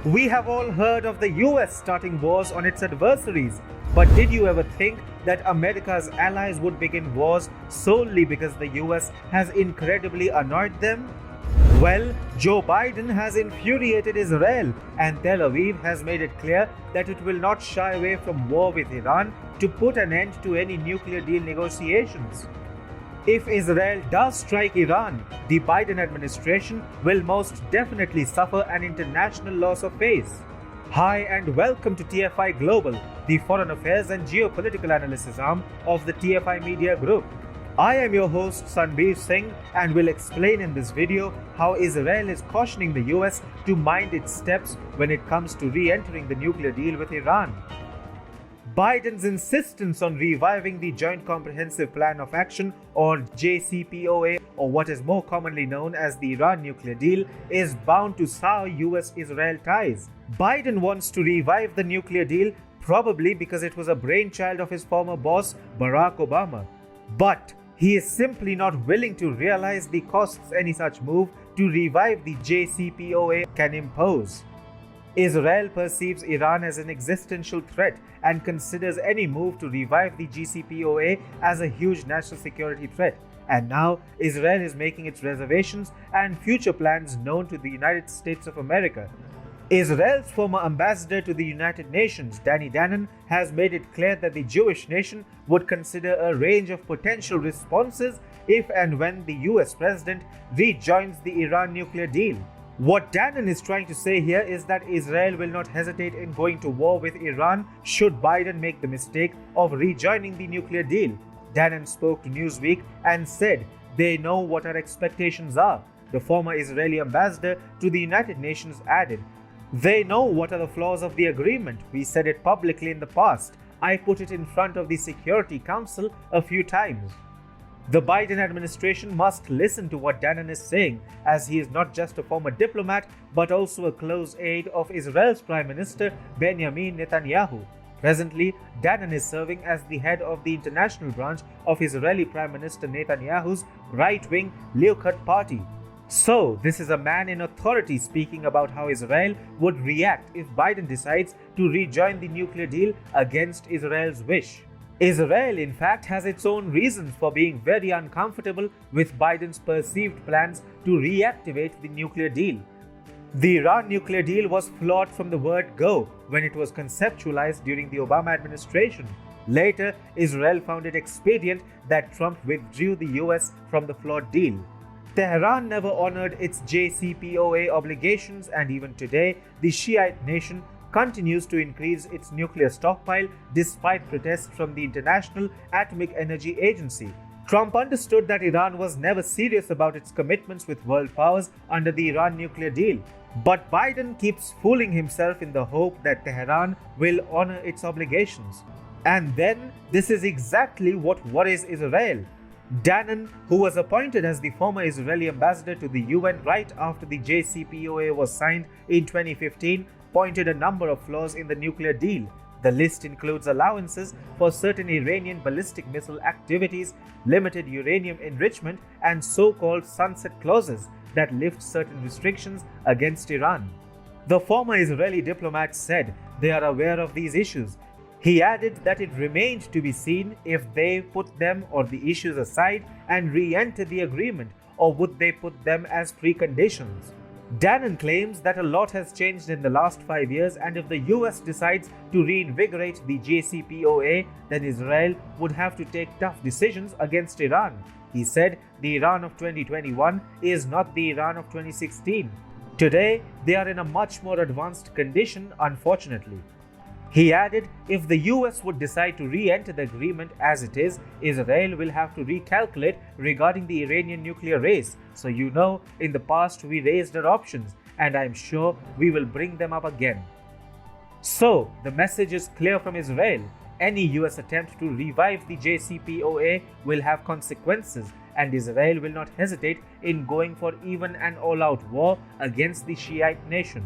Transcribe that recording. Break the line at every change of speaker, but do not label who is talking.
We have all heard of the US starting wars on its adversaries, but did you ever think that America's allies would begin wars solely because the US has incredibly annoyed them? Well, Joe Biden has infuriated Israel, and Tel Aviv has made it clear that it will not shy away from war with Iran to put an end to any nuclear deal negotiations. If Israel does strike Iran, the Biden administration will most definitely suffer an international loss of face. Hi and welcome to TFI Global, the foreign affairs and geopolitical analysis arm of the TFI Media Group. I am your host Sanbir Singh and will explain in this video how Israel is cautioning the US to mind its steps when it comes to re-entering the nuclear deal with Iran. Biden's insistence on reviving the Joint Comprehensive Plan of Action, or JCPOA, or what is more commonly known as the Iran nuclear deal, is bound to sour US-Israel ties. Biden wants to revive the nuclear deal probably because it was a brainchild of his former boss, Barack Obama. But he is simply not willing to realize the costs any such move to revive the JCPOA can impose. Israel perceives Iran as an existential threat and considers any move to revive the JCPOA as a huge national security threat. And now Israel is making its reservations and future plans known to the United States of America. Israel's former ambassador to the United Nations, Danny Danon, has made it clear that the Jewish nation would consider a range of potential responses if and when the US president rejoins the Iran nuclear deal. What Danon is trying to say here is that Israel will not hesitate in going to war with Iran should Biden make the mistake of rejoining the nuclear deal. Danon spoke to Newsweek and said, "They know what our expectations are." The former Israeli ambassador to the United Nations added, "They know what are the flaws of the agreement. We said it publicly in the past. I put it in front of the Security Council a few times." The Biden administration must listen to what Danon is saying, as he is not just a former diplomat but also a close aide of Israel's Prime Minister Benjamin Netanyahu. Presently, Danon is serving as the head of the international branch of Israeli Prime Minister Netanyahu's right-wing Likud party. So, this is a man in authority speaking about how Israel would react if Biden decides to rejoin the nuclear deal against Israel's wish. Israel, in fact, has its own reasons for being very uncomfortable with Biden's perceived plans to reactivate the nuclear deal. The Iran nuclear deal was flawed from the word go when it was conceptualized during the Obama administration. Later, Israel found it expedient that Trump withdrew the US from the flawed deal. Tehran never honored its JCPOA obligations, and even today, the Shiite nation continues to increase its nuclear stockpile despite protests from the International Atomic Energy Agency. Trump understood that Iran was never serious about its commitments with world powers under the Iran nuclear deal. But Biden keeps fooling himself in the hope that Tehran will honor its obligations. And then, this is exactly what worries Israel. Danon, who was appointed as the former Israeli ambassador to the UN right after the JCPOA was signed in 2015, pointed a number of flaws in the nuclear deal. The list includes allowances for certain Iranian ballistic missile activities, limited uranium enrichment, and so-called sunset clauses that lift certain restrictions against Iran. The former Israeli diplomat said they are aware of these issues. He added that it remained to be seen if they put them or the issues aside and re-enter the agreement, or would they put them as preconditions. Danon claims that a lot has changed in the last 5 years, and if the US decides to reinvigorate the JCPOA, then Israel would have to take tough decisions against Iran. He said the Iran of 2021 is not the Iran of 2016. Today, they are in a much more advanced condition, unfortunately. He added, if the US would decide to re-enter the agreement as it is, Israel will have to recalculate regarding the Iranian nuclear race. So in the past we raised our options, and I'm sure we will bring them up again. So, the message is clear from Israel. Any US attempt to revive the JCPOA will have consequences, and Israel will not hesitate in going for even an all-out war against the Shiite nation.